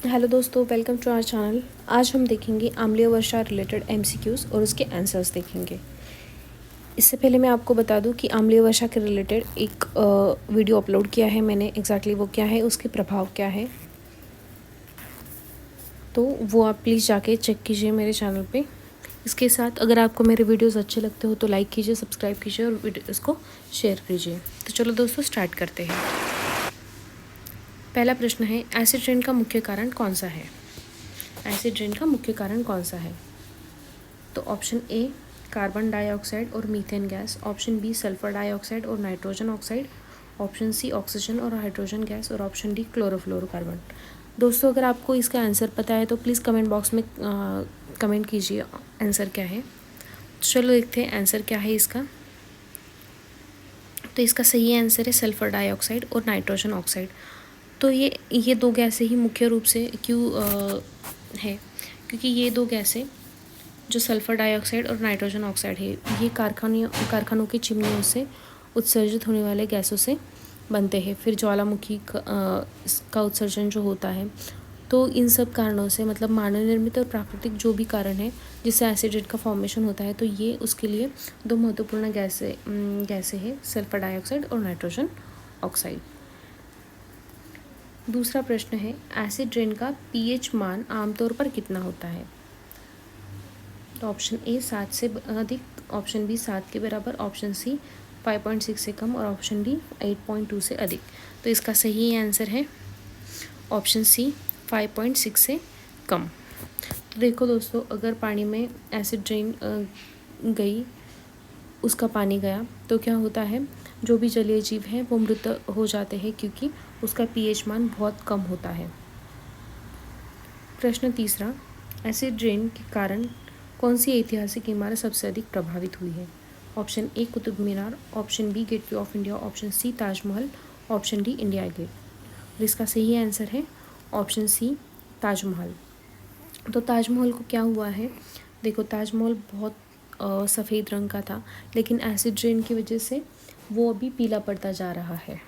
Hello दोस्तों, welcome to our channel. आज हम देखेंगे आम्लीय वर्षा रिलेटेड एमसीक्यूज़ और उसके आंसर्स देखेंगे। इससे पहले मैं आपको बता दूं कि आम्लीय वर्षा के रिलेटेड एक वीडियो अपलोड किया है मैंने। एग्जैक्टली वो क्या है, उसके प्रभाव क्या है, तो वो आप प्लीज़ जाके चेक कीजिए मेरे चैनल पे। इसके साथ अगर आपको मेरे वीडियोस अच्छे लगते हो तो लाइक कीजिए, सब्सक्राइब कीजिए और वीडियोस को शेयर कीजिए। तो चलो दोस्तों, स्टार्ट करते हैं। पहला प्रश्न है, एसिड रेन का मुख्य कारण कौन सा है? एसिड रेन का मुख्य कारण कौन सा है? तो ऑप्शन ए कार्बन डाइऑक्साइड और methane gas, option B sulphur dioxide और nitrogen oxide, option C oxygen और हाइड्रोजन गैस और ऑप्शन डी क्लोरोफ्लोरोकार्बन। दोस्तों, अगर आपको इसका आंसर पता है तो प्लीज़ कमेंट बॉक्स में कमेंट कीजिए आंसर क्या है। चलो देखते हैं आंसर क्या है इसका। तो इसका सही आंसर है सल्फर डाइऑक्साइड और नाइट्रोजन ऑक्साइड। तो ये दो गैसें ही मुख्य रूप से क्यों है, क्योंकि ये दो गैसें जो सल्फ़र डाइऑक्साइड और नाइट्रोजन ऑक्साइड है, ये कारखानों की चिमनियों से उत्सर्जित होने वाले गैसों से बनते हैं। फिर ज्वालामुखी का उत्सर्जन जो होता है, तो इन सब कारणों से, मतलब मानव निर्मित और प्राकृतिक जो भी कारण है जिससे एसिड रेन का फॉर्मेशन होता है, तो ये उसके लिए दो महत्वपूर्ण गैसें हैं, सल्फ़र डाइऑक्साइड और नाइट्रोजन ऑक्साइड। दूसरा प्रश्न है, एसिड रेन का पीएच मान आमतौर पर कितना होता है? तो ऑप्शन ए 7 से अधिक, ऑप्शन बी 7 के बराबर, ऑप्शन सी 5.6 से कम और ऑप्शन डी 8.2 से अधिक। तो इसका सही आंसर है ऑप्शन सी 5.6 से कम। तो देखो दोस्तों, अगर पानी में एसिड रेन गई, उसका पानी गया, तो क्या होता है, जो भी जलीय जीव हैं वो मृत हो जाते हैं क्योंकि उसका पीएच मान बहुत कम होता है। प्रश्न तीसरा, एसिड रेन के कारण कौन सी ऐतिहासिक इमारत सबसे अधिक प्रभावित हुई है? Option A Qutub Minar, option B Gateway of India, option C Taj Mahal, option D India Gate. और इसका सही आंसर है ऑप्शन सी ताजमहल। तो ताजमहल को क्या हुआ है, देखो ताजमहल बहुत सफ़ेद रंग का था, लेकिन एसिड रेन की वजह से वो अभी पीला पड़ता जा रहा है।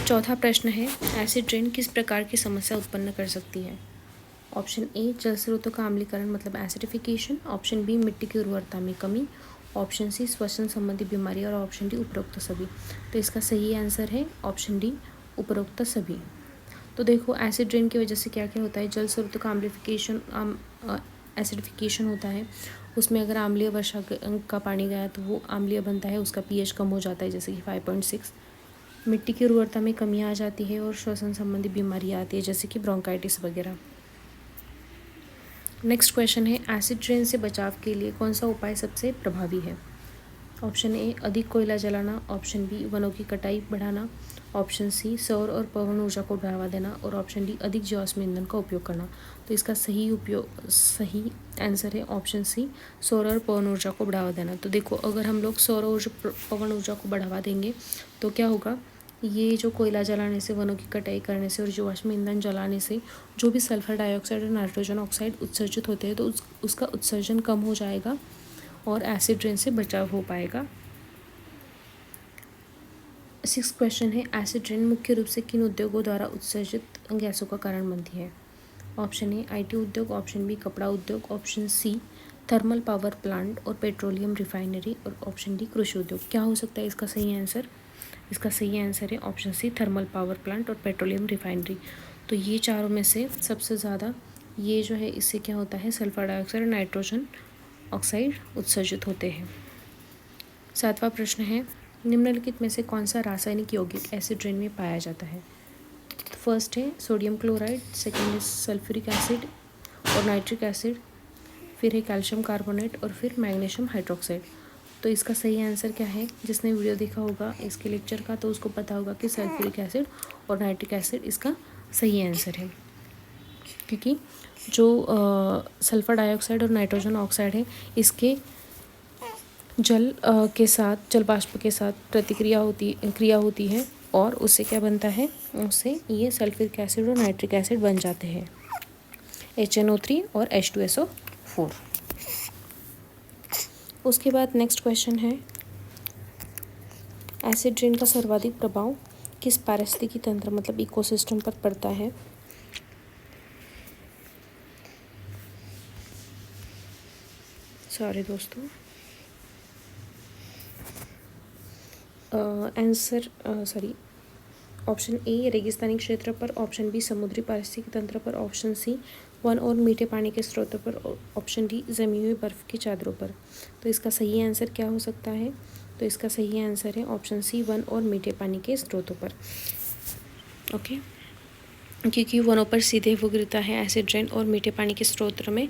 चौथा प्रश्न है, एसिड रेन किस प्रकार की समस्या उत्पन्न कर सकती है? ऑप्शन ए जल स्रोतों का अम्लीकरण मतलब एसिडिफिकेशन, ऑप्शन बी मिट्टी की उर्वरता में कमी, ऑप्शन सी श्वसन संबंधी बीमारी और ऑप्शन डी उपरोक्त सभी। तो इसका सही आंसर है ऑप्शन डी उपरोक्त सभी। तो देखो, एसिड रेन की वजह से क्या क्या होता है, जल स्रोतों का एसिडिफिकेशन होता है। उसमें अगर आम्लीय वर्षा का पानी गया तो वो आम्लीय बनता है, उसका पीएच कम हो जाता है, जैसे कि 5.6। मिट्टी की उर्वरता में कमी आ जाती है और श्वसन संबंधी बीमारी आती है, जैसे कि ब्रोंकाइटिस वगैरह। नेक्स्ट क्वेश्चन है, एसिड रेन से बचाव के लिए कौन सा उपाय सबसे प्रभावी है? ऑप्शन ए अधिक कोयला जलाना, ऑप्शन बी वनों की कटाई बढ़ाना, ऑप्शन सी सौर और पवन ऊर्जा को बढ़ावा देना और ऑप्शन डी अधिक जीवाश्म ईंधन का उपयोग करना। तो इसका सही आंसर है ऑप्शन सी सौर और पवन ऊर्जा को बढ़ावा देना। तो देखो, अगर हम लोग सौर ऊर्जा पवन ऊर्जा को बढ़ावा देंगे तो क्या होगा, ये जो कोयला जलाने से, वनों की कटाई करने से और जीवाश्म ईंधन जलाने से जो भी सल्फर डाइऑक्साइड और नाइट्रोजन ऑक्साइड उत्सर्जित होते हैं, तो उसका उत्सर्जन कम हो जाएगा और एसिड रेन से बचाव हो पाएगा। 6 क्वेश्चन है, एसिड रेन मुख्य रूप से किन उद्योगों द्वारा उत्सर्जित गैसों का कारण बनती है? ऑप्शन ए आईटी उद्योग, ऑप्शन बी कपड़ा उद्योग, option C thermal power plant और पेट्रोलियम रिफाइनरी और ऑप्शन डी कृषि उद्योग। क्या हो सकता है इसका सही आंसर? इसका सही आंसर है option C thermal power plant और पेट्रोलियम रिफाइनरी। तो ये चारों में से सबसे ज़्यादा ये जो है, इससे क्या होता है, सल्फर डाइऑक्साइड और नाइट्रोजन ऑक्साइड उत्सर्जित होते हैं। 7वां प्रश्न है, निम्नलिखित में से कौन सा रासायनिक यौगिक एसिड रेन में पाया जाता है? फर्स्ट है सोडियम क्लोराइड, सेकेंड है सल्फ्यूरिक एसिड और नाइट्रिक एसिड, फिर है कैल्शियम कार्बोनेट और फिर मैग्नीशियम हाइड्रोक्साइड। तो इसका सही आंसर क्या है? जिसने वीडियो देखा होगा इसके लेक्चर का, तो उसको पता होगा कि सल्फ्यूरिक एसिड और नाइट्रिक एसिड इसका सही आंसर है, क्योंकि जो सल्फर डाइऑक्साइड और नाइट्रोजन ऑक्साइड है, इसके जल बाष्प के साथ क्रिया होती है और उससे क्या बनता है, उससे ये सल्फ्यूरिक एसिड और नाइट्रिक एसिड बन जाते हैं, HNO3 और H2SO4। उसके बाद नेक्स्ट क्वेश्चन है, एसिड रेन का सर्वाधिक प्रभाव किस पारिस्थितिकी तंत्र मतलब इकोसिस्टम पर पड़ता है? सॉरी दोस्तों, आंसर सॉरी, ऑप्शन ए रेगिस्तानी क्षेत्र पर, ऑप्शन बी समुद्री पारिस्थितिकी तंत्र पर, ऑप्शन सी वन और मीठे पानी के स्रोतों पर, ऑप्शन डी जमी हुई बर्फ़ की चादरों पर। तो इसका सही आंसर क्या हो सकता है? तो इसका सही आंसर है ऑप्शन सी वन और मीठे पानी के स्रोतों पर। ओके, क्योंकि वनों पर सीधे वो गिरता है एसिड रेन और मीठे पानी के स्रोत में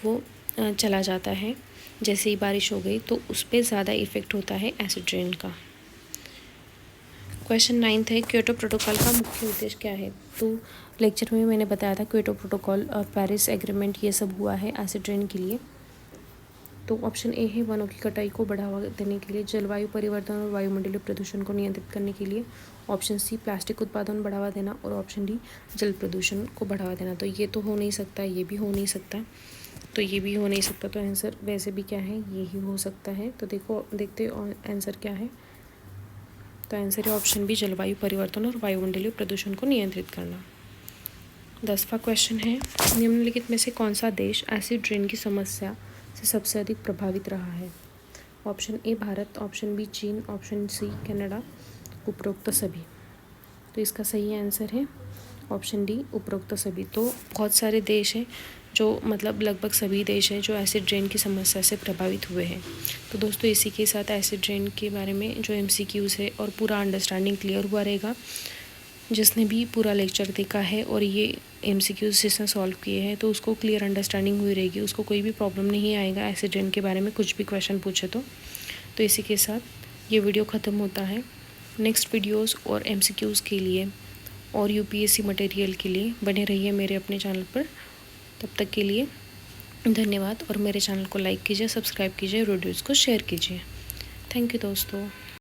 वो चला जाता है। जैसे ही बारिश हो गई तो उस पर ज़्यादा इफ़ेक्ट होता है एसिड रेन का। क्वेश्चन 9 है, क्योटो प्रोटोकॉल का मुख्य उद्देश्य क्या है? तो लेक्चर में मैंने बताया था क्योटो प्रोटोकॉल और पेरिस एग्रीमेंट ये सब हुआ है एसिड रेन के लिए। तो ऑप्शन ए है वनों की कटाई को बढ़ावा देने के लिए, जलवायु परिवर्तन और वायुमंडलीय प्रदूषण को नियंत्रित करने के लिए, ऑप्शन सी प्लास्टिक उत्पादन बढ़ावा देना, और ऑप्शन डी जल प्रदूषण को बढ़ावा देना। तो ये तो हो नहीं सकता, ये भी हो नहीं सकता, तो ये भी हो नहीं सकता, तो आंसर वैसे भी क्या है, ये ही हो सकता है। तो देखते आंसर क्या है। तो आंसर है ऑप्शन बी जलवायु परिवर्तन और वायुमंडलीय प्रदूषण को नियंत्रित करना। 10वां क्वेश्चन है, निम्नलिखित में से कौन सा देश एसिड रेन की समस्या से सबसे अधिक प्रभावित रहा है? Option A Bharat, option B चीन, ऑप्शन सी कनाडा, उपरोक्त सभी। तो इसका सही आंसर है ऑप्शन डी उपरोक्त सभी। तो बहुत सारे देश हैं जो मतलब लगभग सभी देश हैं जो एसिड रेन की समस्या से प्रभावित हुए हैं। तो दोस्तों इसी के साथ एसिड रेन के बारे में जो MCQs है और पूरा अंडरस्टैंडिंग क्लियर हुआ रहेगा। जिसने भी पूरा लेक्चर देखा है और ये MCQs जिसने सॉल्व किए हैं तो उसको क्लियर अंडरस्टैंडिंग हुई रहेगी, उसको कोई भी प्रॉब्लम नहीं आएगा एसिड रेन के बारे में कुछ भी क्वेश्चन पूछे तो इसी के साथ ये वीडियो ख़त्म होता है। नेक्स्ट वीडियोस और MCQs के लिए और UPSC मटेरियल के लिए बने रहिए मेरे अपने चैनल पर। तब तक के लिए धन्यवाद, और मेरे चैनल को लाइक कीजिए, सब्सक्राइब कीजिए, वीडियोज़ को शेयर कीजिए। थैंक यू दोस्तों।